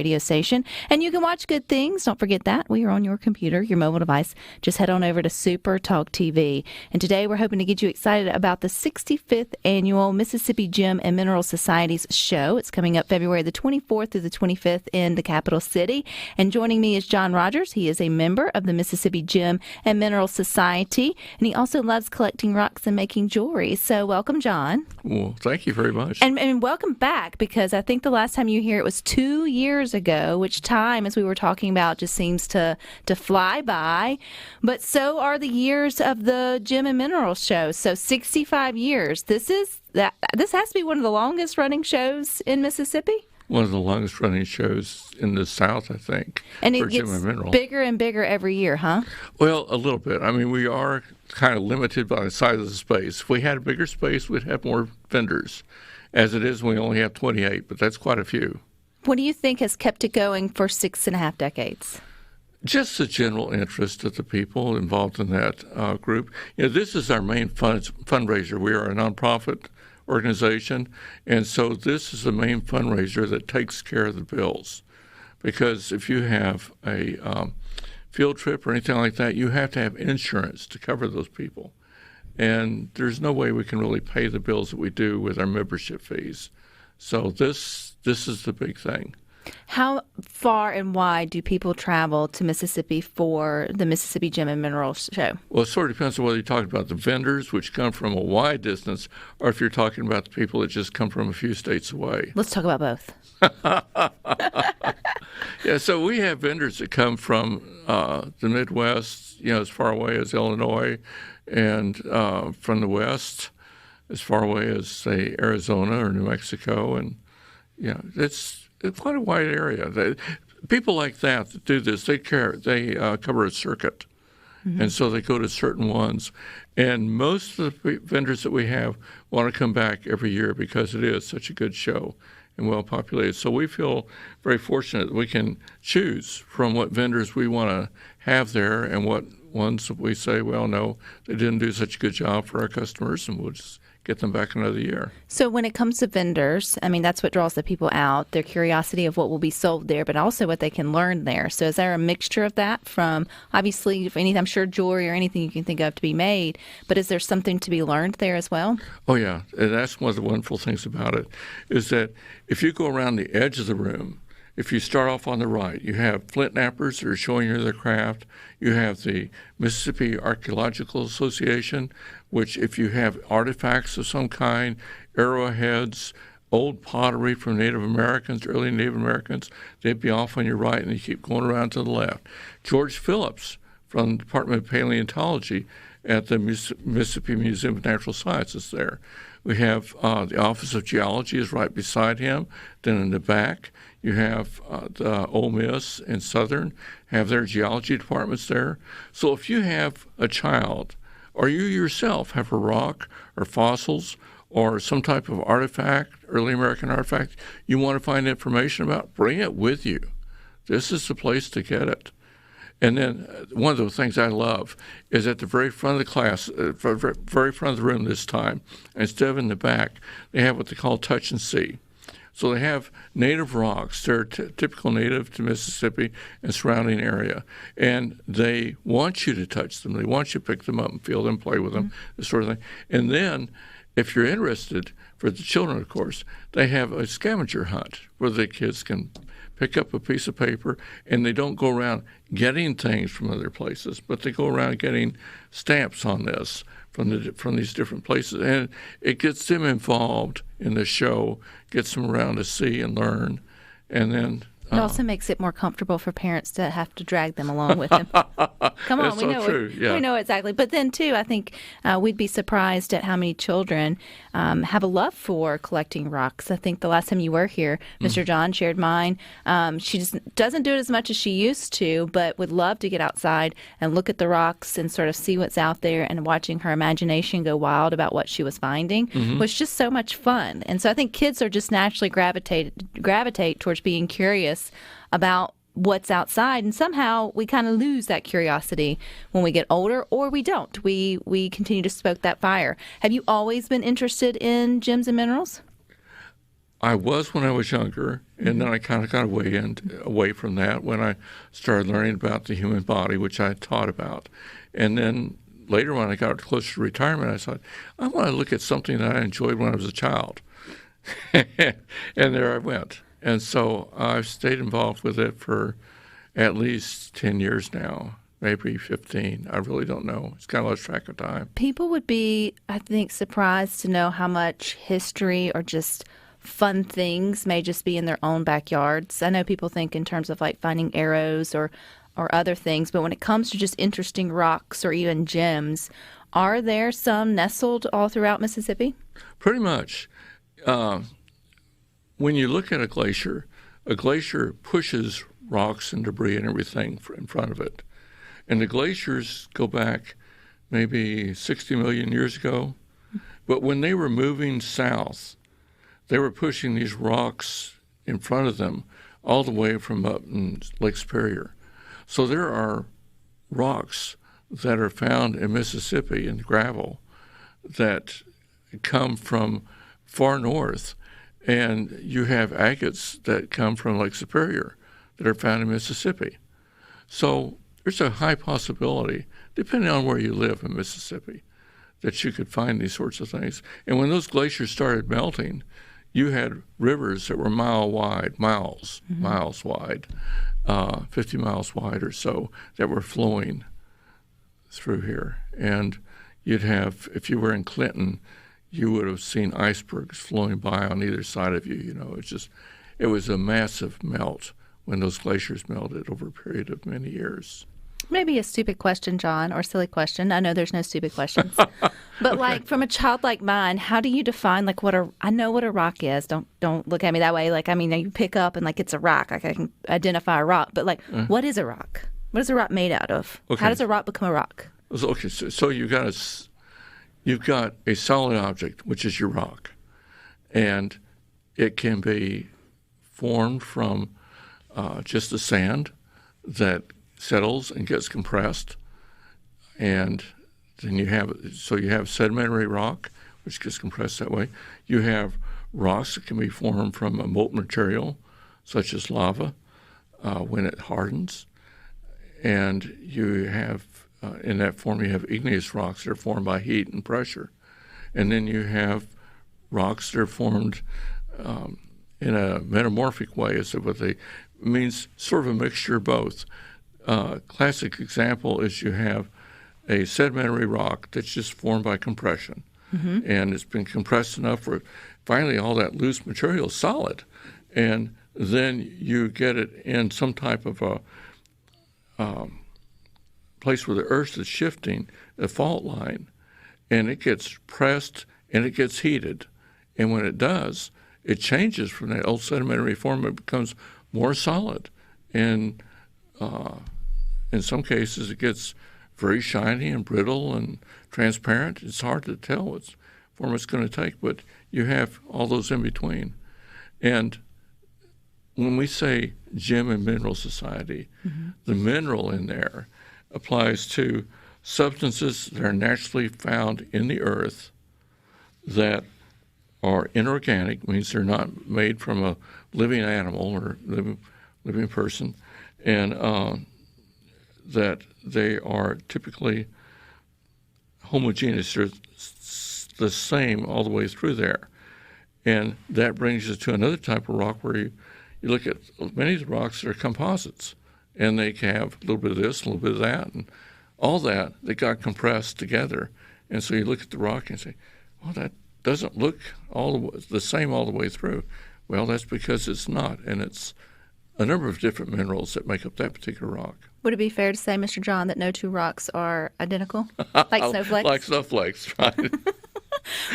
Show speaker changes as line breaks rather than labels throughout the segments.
radio station. And you can watch good things. Don't forget that. We are on your computer, your mobile device. Just head on over to SuperTalk TV. And today we're hoping to get you excited about the 65th Annual Mississippi Gem and Mineral Society's show. It's coming up February the 24th through the 25th in the capital city. And joining me is John Rogers. He is a member of the Mississippi Gem and Mineral Society, and he also loves collecting rocks and making jewelry. So welcome, John.
Well, thank you very much.
And welcome back, because I think the last time you were here, it was 2 years ago, which time, as we were talking about, just seems to fly by. But so are the years of the Gem and Mineral Show. So 65 years. This has to be one of the longest running shows in Mississippi.
One of the longest running shows in the South, I think.
And it gets bigger and bigger every year, huh?
Well, a little bit. I mean, we are kind of limited by the size of the space. If we had a bigger space, we'd have more vendors. As it is, we only have 28, but that's quite a few.
What do you think has kept it going for 6.5 decades?
Just the general interest of the people involved in that group. You know, this is our main fundraiser. We are a nonprofit organization, and so this is the main fundraiser that takes care of the bills. Because if you have a field trip or anything like that, you have to have insurance to cover those people. And there's no way we can really pay the bills that we do with our membership fees. So this is the big thing.
How far and wide do people travel to Mississippi for the Mississippi Gem and Mineral Show?
Well, it sort of depends on whether you're talking about the vendors, which come from a wide distance, or if you're talking about the people that just come from a few states away.
Let's talk about both.
Yeah, so we have vendors that come from the Midwest, as far away as Illinois, and from the West, as far away as, say, Arizona or New Mexico, and it's quite a wide area. People like that do this, they cover a circuit, and so they go to certain ones. And most of the vendors that we have want to come back every year because it is such a good show and well populated. So we feel very fortunate that we can choose from what vendors we want to have there and what ones we say, well, no, they didn't do such a good job for our customers, and we'll just get them back another year.
So when it comes to vendors, I mean, that's what draws the people out, their curiosity of what will be sold there, but also what they can learn there. So is there a mixture of that from, obviously, I'm sure jewelry or anything you can think of to be made, but is there something to be learned there as well?
Oh, yeah. And that's one of the wonderful things about it, is that if you go around the edge of the room, if you start off on the right, you have flint knappers that are showing you their craft. You have the Mississippi Archaeological Association, which if you have artifacts of some kind, arrowheads, old pottery from Native Americans, early Native Americans, they'd be off on your right, and you keep going around to the left. George Phillips from the Department of Paleontology at the Mississippi Museum of Natural Sciences there. We have the Office of Geology is right beside him. Then in the back, you have the Ole Miss and Southern have their geology departments there. So if you have a child, or you yourself have a rock or fossils or some type of artifact, early American artifact, you want to find information about, bring it with you. This is the place to get it. And then one of the things I love is at the very front of the class, very front of the room this time, instead of in the back, they have what they call touch and see. So they have native rocks. They're typical native to Mississippi and surrounding area. And they want you to touch them. They want you to pick them up and feel them, play with them, this sort of thing. And then if you're interested, for the children, of course, they have a scavenger hunt where the kids can pick up a piece of paper, and they don't go around getting things from other places, but they go around getting stamps on this from these different places. And it gets them involved in the show, gets them around to see and learn, and then
it also makes it more comfortable for parents to have to drag them along with them. Come on, we know it. Yeah. We know exactly. But then, too, I think we'd be surprised at how many children have a love for collecting rocks. I think the last time you were here, Mr. John shared mine. She just doesn't do it as much as she used to, but would love to get outside and look at the rocks and sort of see what's out there, and watching her imagination go wild about what she was finding was just so much fun. And so I think kids are just naturally gravitate towards being curious about what's outside, and somehow we kind of lose that curiosity when we get older, or we don't. We continue to stoke that fire. Have you always been interested in gems and minerals?
I was when I was younger, and then I kind of got away from that when I started learning about the human body, which I had taught about. And then later when I got closer to retirement, I thought, I want to look at something that I enjoyed when I was a child. And there I went. And so I've stayed involved with it for at least 10 years now, maybe 15. I really don't know. It's kind of lost track of time.
People would be, I think, surprised to know how much history or just fun things may just be in their own backyards. I know people think in terms of like finding arrows or other things, but when it comes to just interesting rocks or even gems, are there some nestled all throughout Mississippi?
Pretty much. When you look at a glacier pushes rocks and debris and everything in front of it. And the glaciers go back maybe 60 million years ago. But when they were moving south, they were pushing these rocks in front of them all the way from up in Lake Superior. So there are rocks that are found in Mississippi in gravel that come from far north, and you have agates that come from Lake Superior that are found in Mississippi. So there's a high possibility, depending on where you live in Mississippi, that you could find these sorts of things. And when those glaciers started melting, you had rivers that were miles wide, 50 miles wide or so, that were flowing through here. And you'd have, if you were in Clinton, you would have seen icebergs flowing by on either side of you. You know, it was a massive melt when those glaciers melted over a period of many years.
Maybe a stupid question, John, or silly question. I know there's no stupid questions. But okay. Like from a child like mine, how do you define like I know what a rock is. Don't look at me that way. Like, I mean, you pick up and like it's a rock. Like I can identify a rock. But like, what is a rock? What is a rock made out of? Okay. How does a rock become a rock?
Okay, so you've got a solid object, which is your rock. And it can be formed from just the sand that settles and gets compressed, and then you have sedimentary rock, which gets compressed that way. You have rocks that can be formed from a molten material, such as lava, when it hardens, and you have in that form you have igneous rocks that are formed by heat and pressure, and then you have rocks that are formed in a metamorphic way, is what they means, sort of a mixture of both. Classic example is you have a sedimentary rock that's just formed by compression, and it's been compressed enough where finally all that loose material is solid, and then you get it in some type of a place where the earth is shifting, a fault line, and it gets pressed and it gets heated, and when it does, it changes from that old sedimentary form. It becomes more solid, and in some cases it gets very shiny and brittle and transparent. It's hard to tell what form it's going to take, but you have all those in between. And when we say Gem and Mineral Society, the mineral in there applies to substances that are naturally found in the earth that are inorganic, means they're not made from a living animal or living person, and that they are typically homogeneous. They're the same all the way through there. And that brings us to another type of rock where you look at many of the rocks that are composites, and they have a little bit of this, a little bit of that, and all that got compressed together. And so you look at the rock and say, well, that doesn't look the same all the way through. Well, that's because it's not, and it's a number of different minerals that make up that particular rock.
Would it be fair to say, Mr. John, that no two rocks are identical? Like snowflakes?
Like snowflakes, right.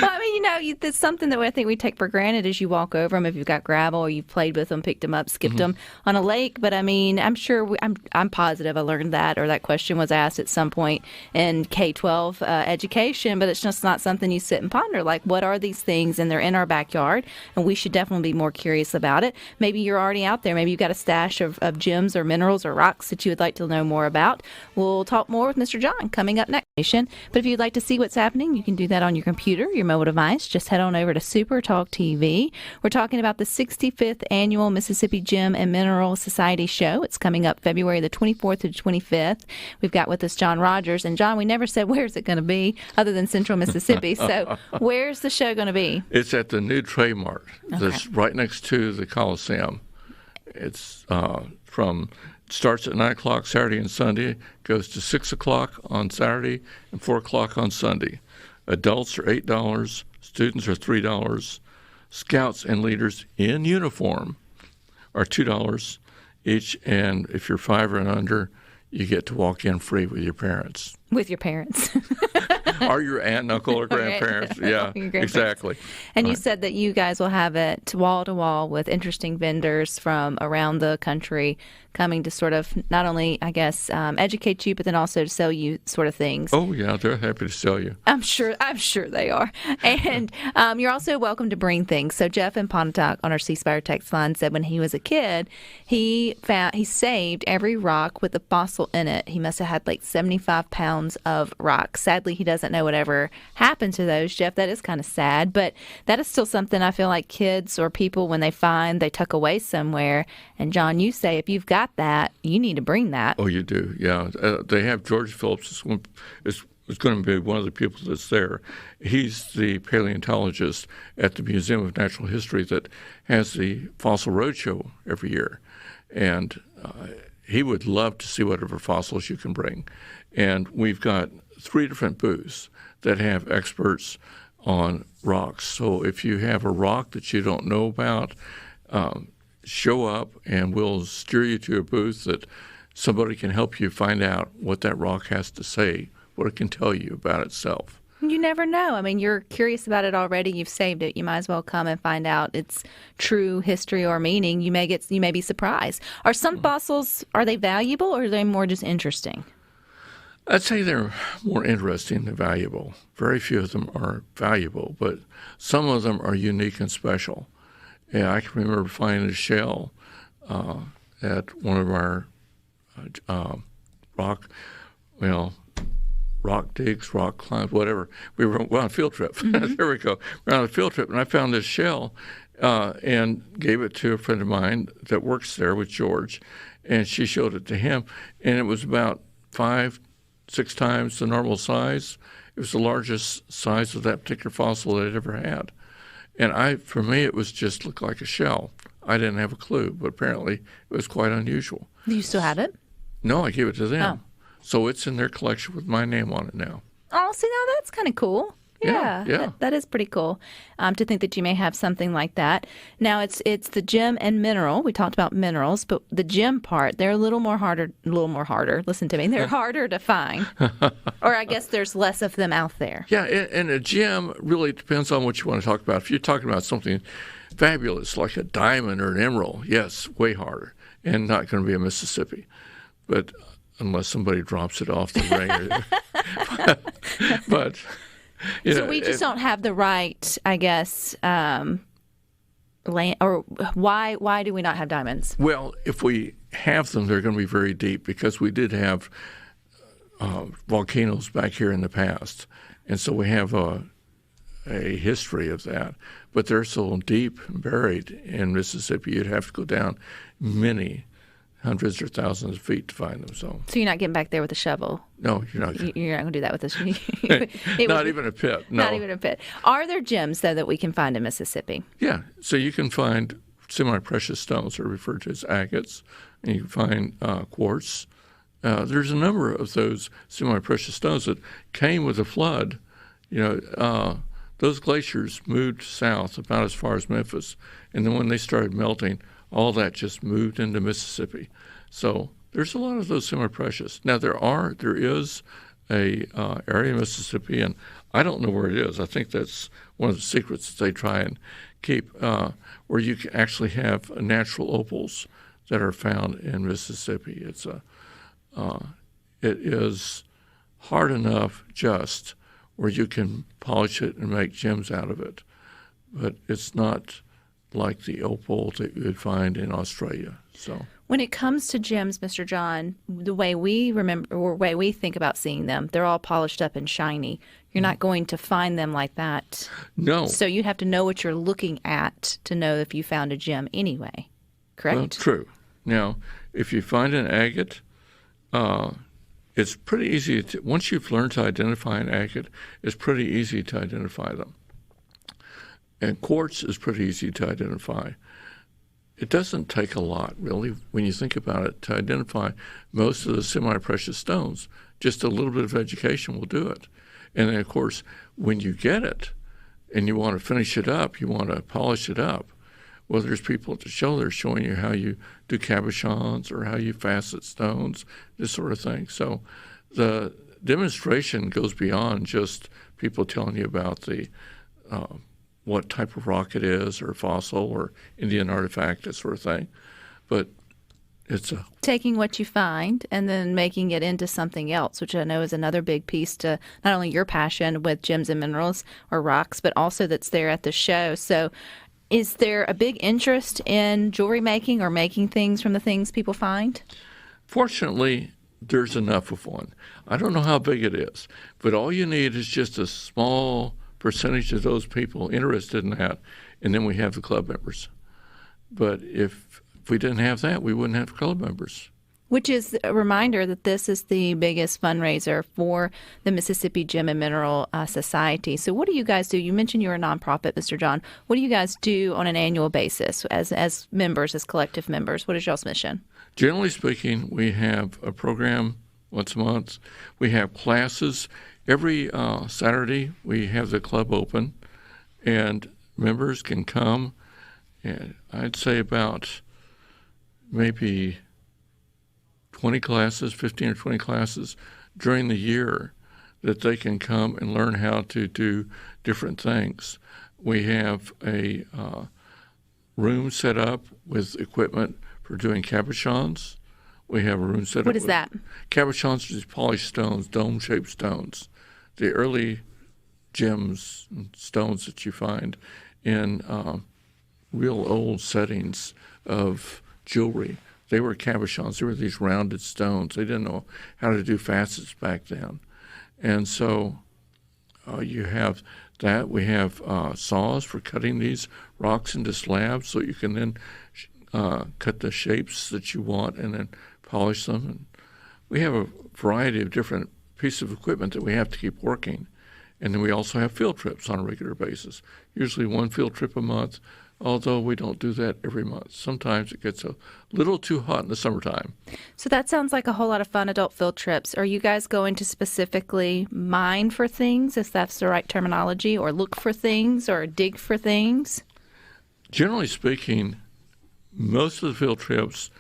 Well, I mean, it's something that I think we take for granted as you walk over them. If you've got gravel or you've played with them, picked them up, skipped them on a lake. But I mean, I'm sure, I'm positive I learned that, or that question was asked at some point in K-12 education, but it's just not something you sit and ponder. Like, what are these things? And they're in our backyard, and we should definitely be more curious about it. Maybe you're already out there. Maybe you've got a stash of gems or minerals or rocks that you would like to know more about. We'll talk more with Mr. John coming up next. But if you'd like to see what's happening, you can do that on your computer computer, your mobile device, just head on over to SuperTalk TV. We're talking about the 65th Annual Mississippi Gem and Mineral Society Show. It's coming up February the 24th to 25th. We've got with us John Rogers. And, John, we never said where's it going to be other than Central Mississippi. So where's the show going to be?
It's at the new Trade Mart. That's right next to the Coliseum. It's starts at 9 o'clock Saturday and Sunday, goes to 6 o'clock on Saturday and 4 o'clock on Sunday. Adults are $8, students are $3. Scouts and leaders in uniform are $2 each, and if you're 5 and under, you get to walk in free with your parents.
With your parents.
Or your aunt, uncle, or grandparents. Yeah, exactly.
And you said that you guys will have it wall to wall with interesting vendors from around the country coming to sort of not only, I guess, educate you, but then also to sell you sort of things.
Oh, yeah, they're happy to sell you.
I'm sure they are. And you're also welcome to bring things. So Jeff in Pontotoc on our C Spire text line said when he was a kid, he saved every rock with a fossil in it. He must have had like 75 pounds of rock. Sadly, he doesn't know whatever happened to those. Jeff, that is kind of sad, but that is still something I feel like kids or people, when they find, they tuck away somewhere. And John, you say if you've got that, you need to bring that.
Oh, you do, yeah. They have George Phillips is going to be one of the people that's there. He's the paleontologist at the Museum of Natural History that has the Fossil Roadshow every year. And he would love to see whatever fossils you can bring. And we've got 3 different booths that have experts on rocks. So if you have a rock that you don't know about, show up and we'll steer you to a booth that somebody can help you find out what that rock has to say, what it can tell you about itself.
You never know. I mean, you're curious about it already. You've saved it. You might as well come and find out its true history or meaning. You may be surprised. Are some fossils, are they valuable or are they more just interesting?
I'd say they're more interesting than valuable. Very few of them are valuable, but some of them are unique and special. Yeah, I can remember finding a shell at one of our rock digs, rock climbs, whatever. We're on a field trip. Mm-hmm. There we go. We're on a field trip, and I found this shell and gave it to a friend of mine that works there with George, and she showed it to him, and it was about 5-6 times the normal size. It was the largest size of that particular fossil that I'd ever had. And for me, it was just looked like a shell. I didn't have a clue, but apparently it was quite unusual.
Do you still have it?
No, I gave it to them.
Oh.
So it's in their collection with my name on it now.
Oh, see, now that's kind of cool.
Yeah.
That is pretty cool to think that you may have something like that. Now, it's the gem and mineral. We talked about minerals, but the gem part, they're a little more harder. Listen to me. They're harder to find. Or I guess there's less of them out there.
Yeah, and a gem really depends on what you want to talk about. If you're talking about something fabulous like a diamond or an emerald, yes, way harder and not going to be a Mississippi. But unless somebody drops it off the ring. But
so we just don't have the right, I guess, land. Or why do we not have diamonds?
Well, if we have them, they're going to be very deep because we did have volcanoes back here in the past, and so we have a history of that. But they're so deep and buried in Mississippi, you'd have to go down many hundreds or thousands of feet to find them. So
you're not getting back there with a shovel?
No, you're not.
You're not going to do that with
a Not even a pit. No.
Not even a pit. Are there gems, though, that we can find in Mississippi?
Yeah. So you can find semi-precious stones that are referred to as agates, and you can find quartz. There's a number of those semi-precious stones that came with the flood. Those glaciers moved south about as far as Memphis, and then when they started melting, all that just moved into Mississippi. So there's a lot of those semi-precious. Now there is a area in Mississippi, and I don't know where it is. I think that's one of the secrets that they try and keep, where you can actually have natural opals that are found in Mississippi. It is hard enough just where you can polish it and make gems out of it, but it's not like the opal that you would find in Australia. So
When it comes to gyms, Mr. John, the way we remember or way we think about seeing them, they're all polished up and shiny. You're not going to find them like that.
No.
So you have to know what you're looking at to know if you found a gym anyway. Correct?
Well, true. Now, if you find an agate, it's pretty easy once you've learned to identify an agate, it's pretty easy to identify them. And quartz is pretty easy to identify. It doesn't take a lot, really, when you think about it, to identify most of the semi-precious stones. Just a little bit of education will do it. And then, of course, when you get it and you want to finish it up, you want to polish it up, well, there's people at the show that are showing you how you do cabochons or how you facet stones, this sort of thing. So the demonstration goes beyond just people telling you about the what type of rock it is, or fossil, or Indian artifact, that sort of thing. But it's
taking what you find and then making it into something else, which I know is another big piece to not only your passion with gems and minerals or rocks, but also that's there at the show. So is there a big interest in jewelry making or making things from the things people find?
Fortunately, there's enough of one. I don't know how big it is, but all you need is just a small percentage of those people interested in that, and then we have the club members. But if we didn't have that, we wouldn't have club members.
Which is a reminder that this is the biggest fundraiser for the Mississippi Gem and Mineral Society. So what do you guys do? You mentioned you're a nonprofit, Mr. John. What do you guys do on an annual basis as members, as collective members? What is y'all's mission?
Generally speaking, we have a program once a month. We have classes. Every Saturday, we have the club open, and members can come, and I'd say about maybe 20 classes, 15 or 20 classes during the year that they can come and learn how to do different things. We have a room set up with equipment for doing cabochons. We have a room set up.
What is that?
Cabochons are these polished stones, dome-shaped stones. The early gems and stones that you find in real old settings of jewelry, they were cabochons. They were these rounded stones. They didn't know how to do facets back then. And so you have that. We have saws for cutting these rocks into slabs so you can then cut the shapes that you want and then polish them. And we have a variety of different pieces of equipment that we have to keep working. And then we also have field trips on a regular basis, usually one field trip a month, although we don't do that every month. Sometimes it gets a little too hot in the summertime.
So that sounds like a whole lot of fun, adult field trips. Are you guys going to specifically mine for things, if that's the right terminology, or look for things, or dig for things?
Generally speaking, most of the field trips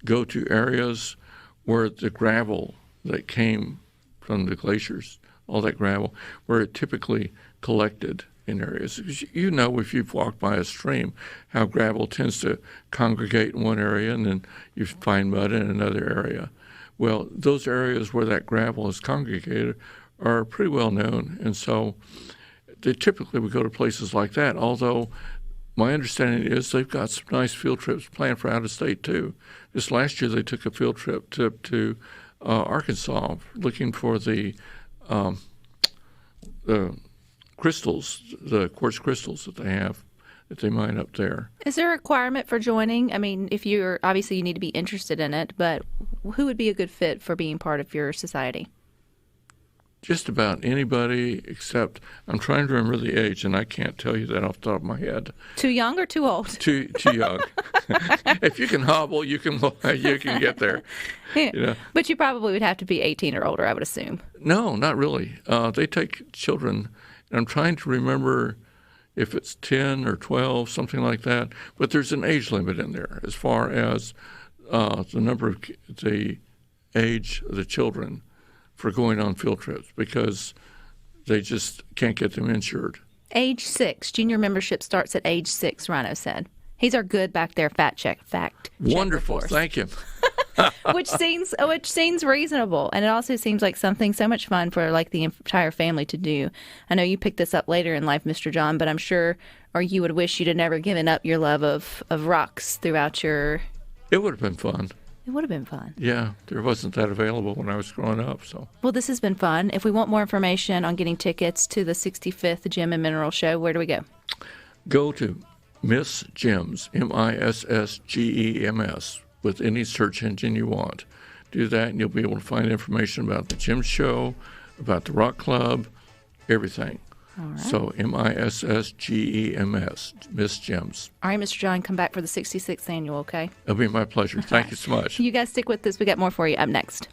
go to areas where the gravel that came from the glaciers, all that gravel, where it typically collected in areas. You know, if you've walked by a stream, how gravel tends to congregate in one area and then you find mud in another area. Well, those areas where that gravel is congregated are pretty well known, and so they typically would go to places like that, although my understanding is they've got some nice field trips planned for out of state too. This last year they took a field trip to Arkansas looking for the crystals, the quartz crystals that they mine up there.
Is there a requirement for joining? I mean, if you're, obviously you need to be interested in it, but who would be a good fit for being part of your society?
Just about anybody, except I'm trying to remember the age, and I can't tell you that off the top of my head.
Too young or too old?
Too young. If you can hobble, you can get there.
Yeah. You know? But you probably would have to be 18 or older, I would assume.
No, not really. They take children, and I'm trying to remember if it's 10 or 12, something like that. But there's an age limit in there as far as the age of the children for going on field trips, because they just can't get them insured.
Age 6. Junior membership starts at age 6, Rhino said. He's our good back there fact check.
Wonderful. Thank you.
which seems reasonable, and it also seems like something so much fun for like the entire family to do. I know you picked this up later in life, Mr. John, but I'm sure, or you would wish you'd have never given up your love of rocks throughout your...
It would have been fun.
It would have been fun.
Yeah, there wasn't that available when I was growing up. So.
Well, this has been fun. If we want more information on getting tickets to the 65th Gem and Mineral Show, where do we go?
Go to Miss Gems, MISSGEMS, with any search engine you want. Do that, and you'll be able to find information about the Gem Show, about the Rock Club, everything.
All right.
So MISSGEMS, Miss Gems.
All right, Mr. John, come back for the 66th annual, okay?
It'll be my pleasure. Thank you so much.
You guys stick with us. We got more for you up next.